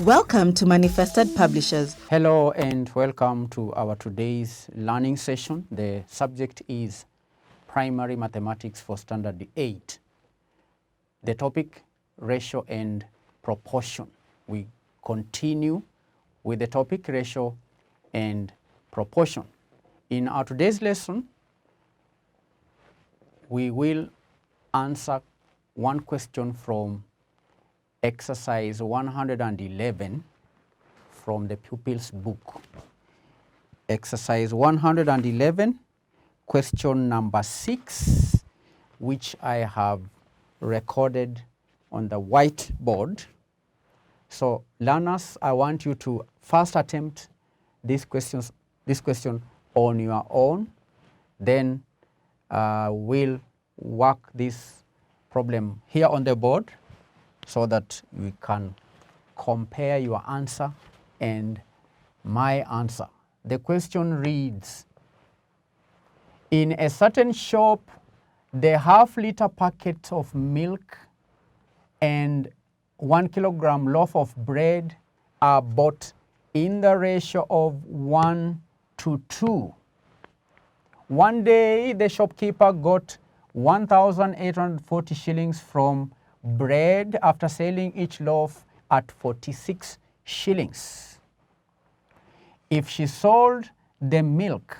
Welcome to Manifested Publishers. Hello and welcome to our today's learning session. The subject is Primary Mathematics for Standard 8. The topic, ratio and proportion. We continue with the topic, ratio and proportion. In our today's lesson, we will answer one question from exercise 111 from the pupils book. Exercise 111, question number 6, which I have recorded on the whiteboard. So learners, I want you to first attempt this question on your own. Then we'll work this problem here on the board so that we can compare your answer and my answer. The question reads, in a certain shop, the half-liter packet of milk and 1 kilogram loaf of bread are bought in the ratio of 1 to 2. One day, the shopkeeper got 1,840 shillings from bread after selling each loaf at 46 shillings. If she sold the milk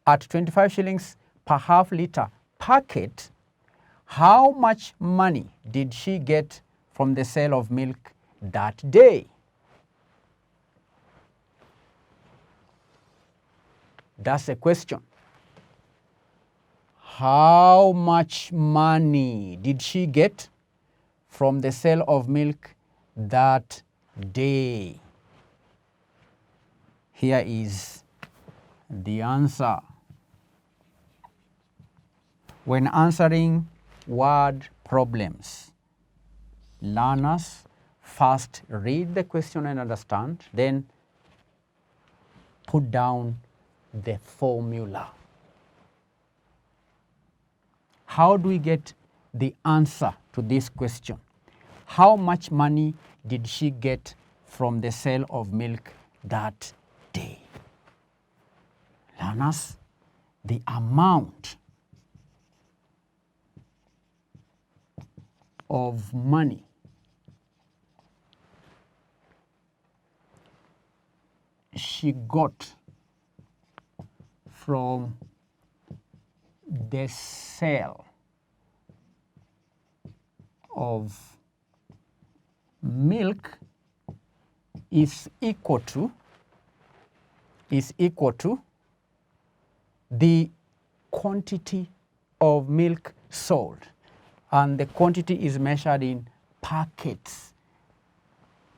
at 25 shillings per half-liter packet, how much money did she get from the sale of milk that day? That's the question. How much money did she get from the sale of milk that day? Here is the answer. When answering word problems, learners first read the question and understand, then put down the formula. How do we get the answer to this question? How much money did she get from the sale of milk that day? Learners, the amount of money she got from the sale of milk is equal to the quantity of milk sold, and the quantity is measured in packets,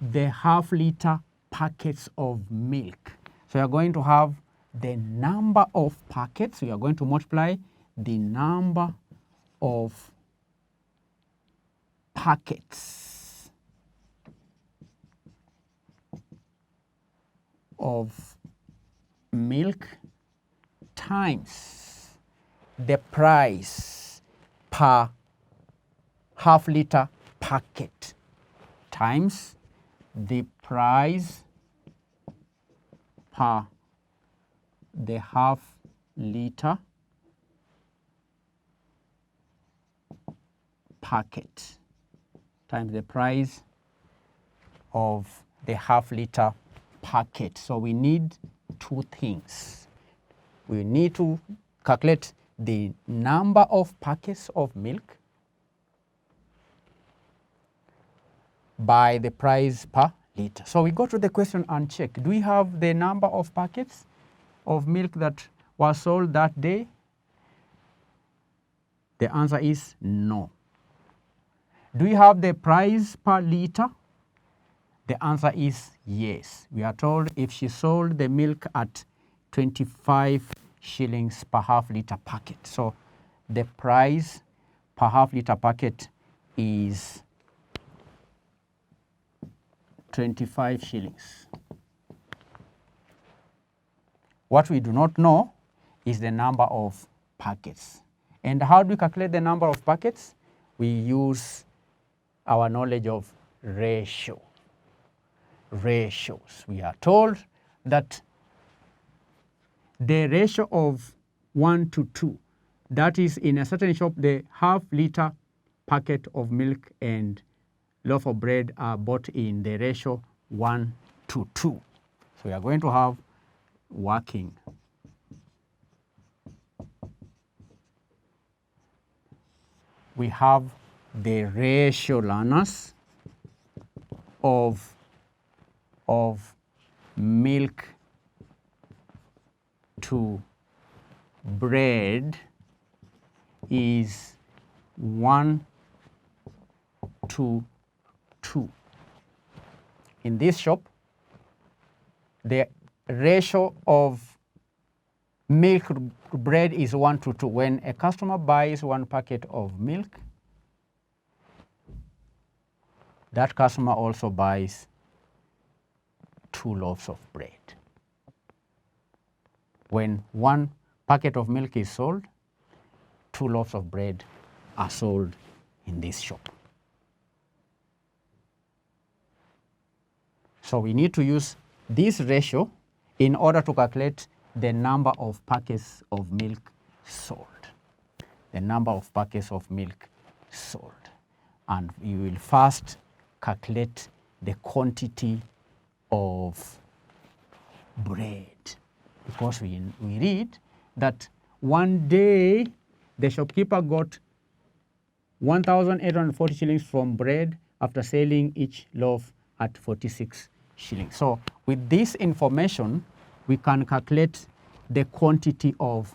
the half-liter packets of milk. So you are going to have the number of packets. So you are going to multiply the number of packets of milk times the price per half-liter packet times the price per the half-liter packet times the price of the half-liter packet. So we need two things. We need to calculate the number of packets of milk by the price per liter. So we go to the question and check. Do we have the number of packets of milk that was sold that day? The answer is no. Do we have the price per liter? The answer is yes. We are told if she sold the milk at 25 shillings per half-liter packet. So the price per half-liter packet is 25 shillings. What we do not know is the number of packets. And how do we calculate the number of packets? We use our knowledge of ratio. ratios. We are told that the ratio of 1 to 2, that is, in a certain shop, the half-liter packet of milk and loaf of bread are bought in the ratio 1 to 2. So we are going to have working. We have the ratio, learners, of milk to bread is 1 to 2. In this shop, the ratio of milk to bread is 1 to 2. When a customer buys 1 packet of milk, that customer also buys 2 loaves of bread. When 1 packet of milk is sold, 2 loaves of bread are sold in this shop. So we need to use this ratio in order to calculate the number of packets of milk sold. The number of packets of milk sold. And we will first calculate the quantity of bread, because we read that one day the shopkeeper got 1,840 shillings from bread after selling each loaf at 46 shillings. So with this information, we can calculate the quantity of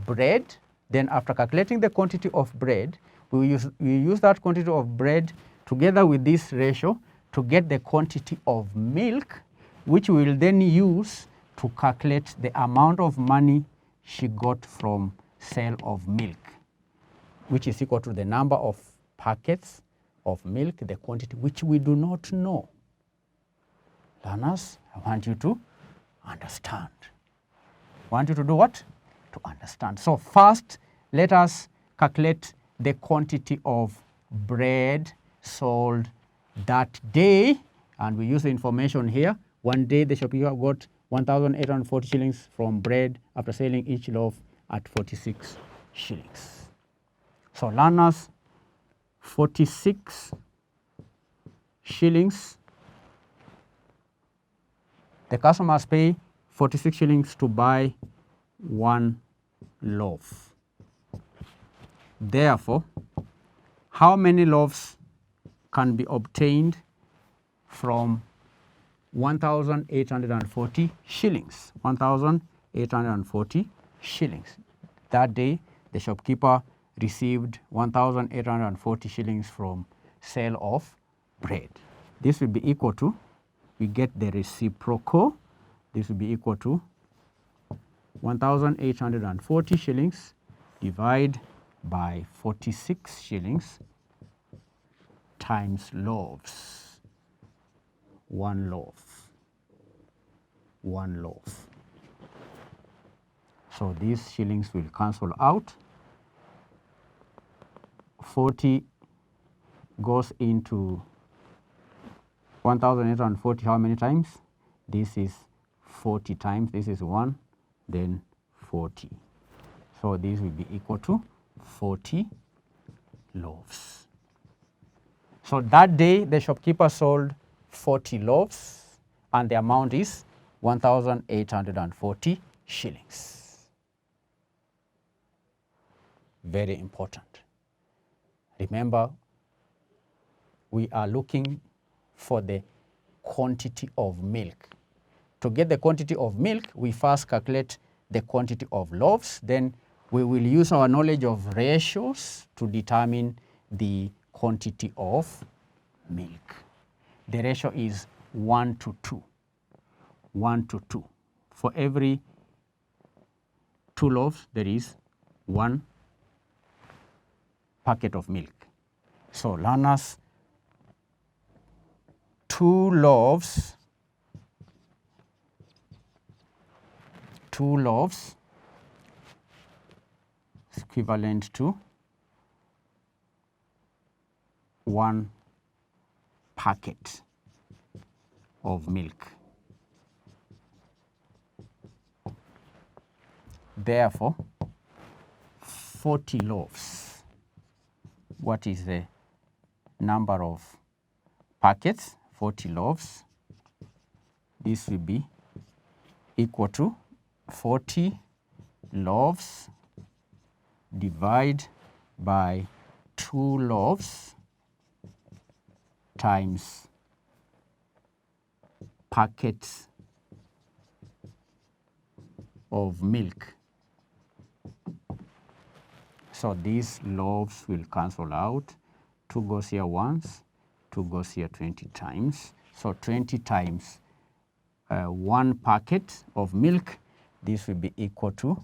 bread. Then after calculating the quantity of bread, we use that quantity of bread together with this ratio to get the quantity of milk, which we will then use to calculate the amount of money she got from sale of milk, which is equal to the number of packets of milk, the quantity which we do not know. Learners, I want you to understand. I want you to do what? To understand. So first, let us calculate the quantity of bread sold that day, and we use the information here. One day the shopkeeper got 1,840 shillings from bread after selling each loaf at 46 shillings. So learners, 46 shillings. The customers pay 46 shillings to buy 1 loaf. Therefore, how many loaves can be obtained from 1,840 shillings? 1,840 shillings. That day, the shopkeeper received 1,840 shillings from sale of bread. This will be equal to, we get the reciprocal, this will be equal to 1,840 shillings divided by 46 shillings times loaves. 1 loaf. 1 loaf. So these shillings will cancel out. 40 goes into 1,840 how many times? This is 40 times. This is 1, then 40. So this will be equal to 40 loaves. So that day the shopkeeper sold 40 loaves and the amount is 1,840 shillings. Very important. Remember, we are looking for the quantity of milk. To get the quantity of milk, we first calculate the quantity of loaves. Then we will use our knowledge of ratios to determine the quantity of milk. The ratio is 1 to 2. 1 to 2. For every 2 loaves, there is 1 packet of milk. So learners, 2 loaves is equivalent to 1 packet. of milk. Therefore, 40 loaves. What is the number of packets? 40 loaves. This will be equal to 40 loaves divided by 2 loaves times packets of milk. So these loaves will cancel out. 2 goes here once, 2 goes here 20 times. So 20 times 1 packet of milk, this will be equal to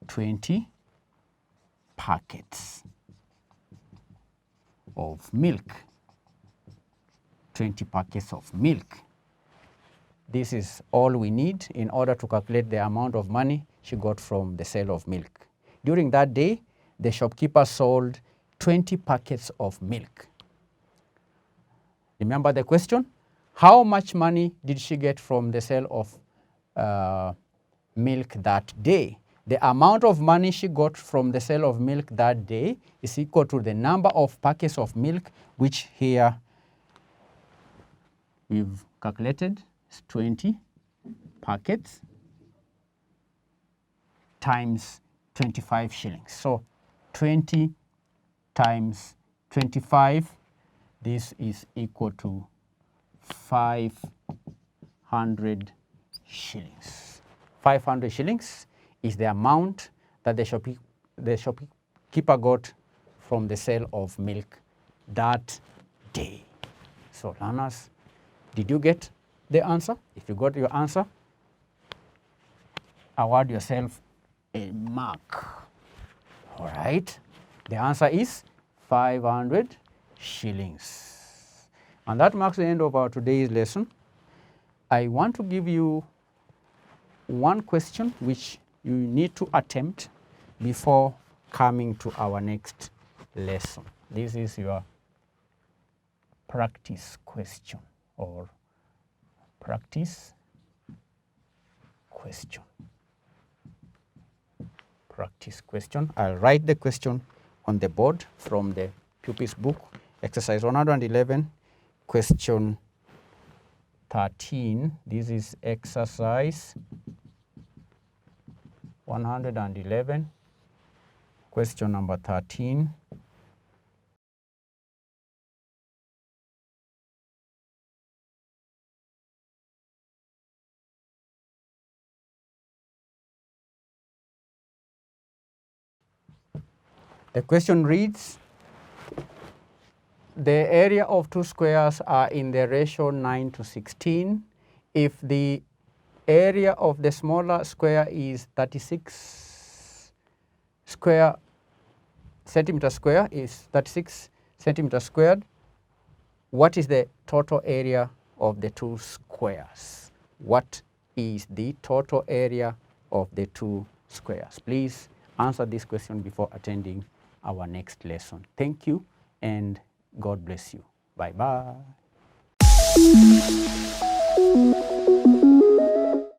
20 packets of milk. 20 packets of milk. This is all we need in order to calculate the amount of money she got from the sale of milk. During that day, the shopkeeper sold 20 packets of milk. Remember the question? How much money did she get from the sale of milk that day? The amount of money she got from the sale of milk that day is equal to the number of packets of milk, which here we've calculated is 20 packets times 25 shillings. So 20 times 25, this is equal to 500 shillings. 500 shillings is the amount that the shopkeeper got from the sale of milk that day. So learners, did you get the answer? If you got your answer, award yourself a mark. All right. The answer is 500 shillings. And that marks the end of our today's lesson. I want to give you one question which you need to attempt before coming to our next lesson. This is your practice question or practice question. Practice question. I'll write the question on the board from the pupils book, exercise 111, question 13. This is exercise 111, question number 13. The question reads, the area of 2 squares are in the ratio 9 to 16. If the area of the smaller square is 36 centimeters squared, what is the total area of the 2 squares? What is the total area of the 2 squares? Please answer this question before attending our next lesson. Thank you and God bless you. Bye-bye.